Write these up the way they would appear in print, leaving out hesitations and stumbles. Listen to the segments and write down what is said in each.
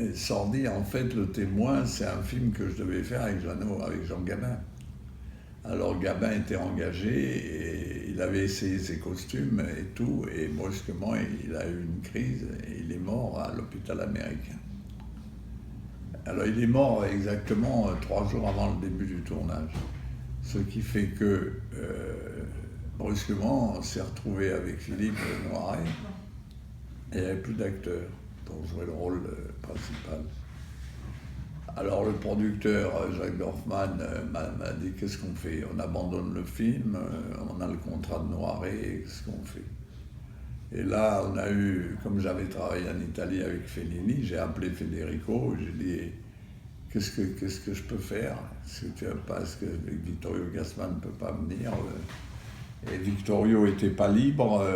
Mais Sordi, en fait, Le Témoin, c'est un film que je devais faire avec Jean Gabin. Alors Gabin était engagé et il avait essayé ses costumes et tout, et brusquement il a eu une crise et il est mort à l'hôpital américain. Alors il est mort exactement 3 jours avant le début du tournage. Ce qui fait que brusquement on s'est retrouvé avec Philippe Noiret et il n'y avait plus d'acteurs pour jouer le rôle principal. Alors le producteur Jacques Dorfman m'a dit qu'est-ce qu'on fait? On abandonne le film, on a le contrat de Noiret, qu'est-ce qu'on fait? Et là on a eu, comme j'avais travaillé en Italie avec Fellini, j'ai appelé Federico, j'ai dit qu'est-ce que je peux faire? Est-ce que Vittorio Gassman ne peut pas venir? Et Vittorio n'était pas libre,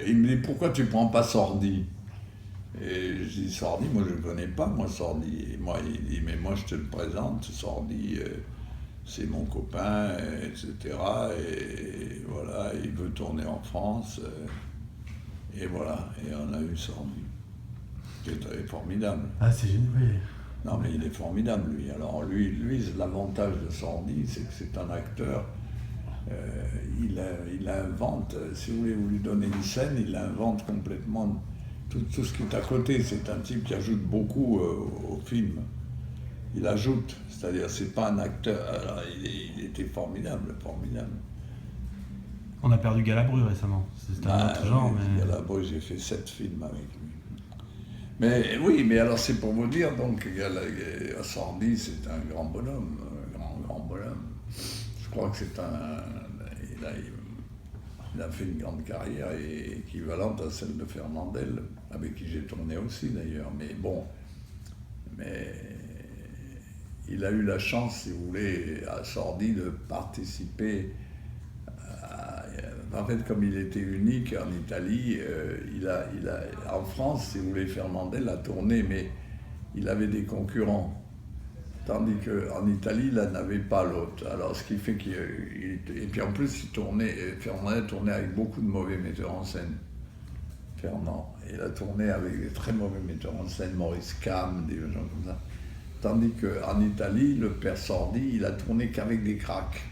il me dit pourquoi tu ne prends pas Sordi? Et je dis Sordi, moi je ne connais pas, moi Sordi. Et moi il dit mais moi je te le présente, Sordi, c'est mon copain, etc. Et voilà, il veut tourner en France. Et voilà, et on a eu Sordi, qui est formidable. Ah c'est génial. Non mais il est formidable lui. Alors lui l'avantage de Sordi, c'est que c'est un acteur. Il invente, si vous voulez, vous lui donnez une scène, il invente complètement. Tout ce qui est à côté, c'est un type qui ajoute beaucoup au film. Il ajoute, c'est-à-dire c'est pas un acteur. Alors, il était formidable. On a perdu Galabru récemment. C'était un autre genre. Mais... Galabru, j'ai fait 7 films avec lui. Mais oui, mais alors c'est pour vous dire, donc, Sordi, c'est un grand bonhomme, un grand bonhomme. Je crois que c'est il a fait une grande carrière équivalente à celle de Fernandel, avec qui j'ai tourné aussi d'ailleurs. Mais bon, il a eu la chance, si vous voulez, à Sordi de participer en fait, comme il était unique en Italie, en France, si vous voulez, Fernandel a tourné, mais il avait des concurrents. Tandis qu'en Italie, il n'avait pas l'autre. Alors, ce qui fait qu'il... Et puis en plus, Fernandel tournait avec beaucoup de mauvais metteurs en scène. Fernand. Il a tourné avec des très mauvais metteurs en scène, Maurice Cam, des gens comme ça. Tandis qu'en Italie, le père Sordi, il a tourné qu'avec des cracks.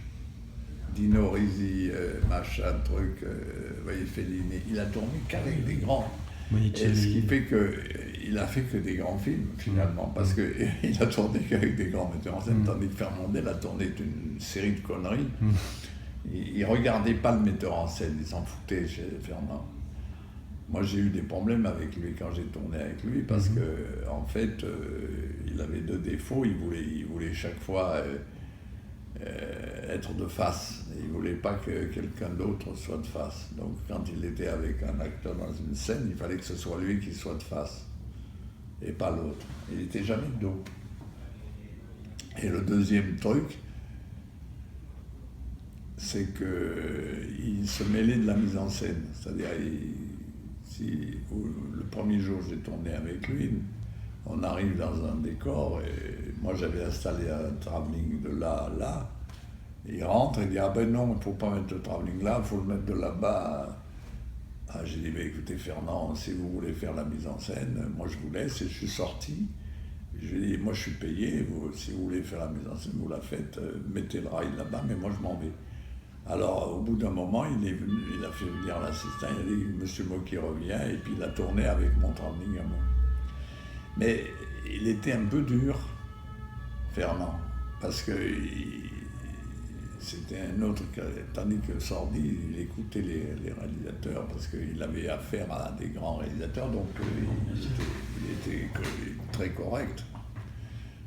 Dino Risi, machin, truc, voyez, Fellini. Il a tourné qu'avec des grands. Et ce qui fait qu'il a fait que des grands films, finalement, parce qu'il a tourné qu'avec des grands metteurs en scène, tandis que Fernandel a tourné une série de conneries. Il ne regardait pas le metteur en scène, il s'en foutait chez Fernand. Moi, j'ai eu des problèmes avec lui quand j'ai tourné avec lui, parce que, en fait, il avait 2 défauts. Il voulait chaque fois être de face. Il ne voulait pas que quelqu'un d'autre soit de face. Donc quand il était avec un acteur dans une scène, il fallait que ce soit lui qui soit de face et pas l'autre. Il n'était jamais de dos. Et le deuxième truc, c'est qu'il se mêlait de la mise en scène. C'est-à-dire, le premier jour j'ai tourné avec lui, on arrive dans un décor et moi j'avais installé un travelling de là à là. Il rentre et dit ah ben non, il ne faut pas mettre le travelling là, il faut le mettre de là-bas. Ah, j'ai dit ben écoutez Fernand, si vous voulez faire la mise en scène, moi je vous laisse, et je suis sorti. Je lui ai dit moi je suis payé, si vous voulez faire la mise en scène, vous la faites, mettez le rail là-bas, mais moi je m'en vais. Alors, au bout d'un moment, il a fait venir l'assistant, il a dit monsieur Mocky revient, et puis il a tourné avec mon travelling à moi. Mais il était un peu dur, Fernand, parce que c'était un autre, tandis que Sordi, il écoutait les réalisateurs, parce qu'il avait affaire à des grands réalisateurs, donc il était très correct.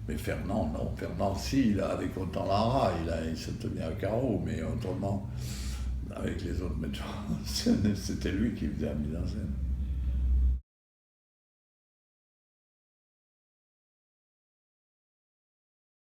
Mais Fernand, non. Fernand, si, avec Autant Lara, il se tenait à carreau, mais autrement, avec les autres metteurs en scène, c'était lui qui faisait la mise en scène.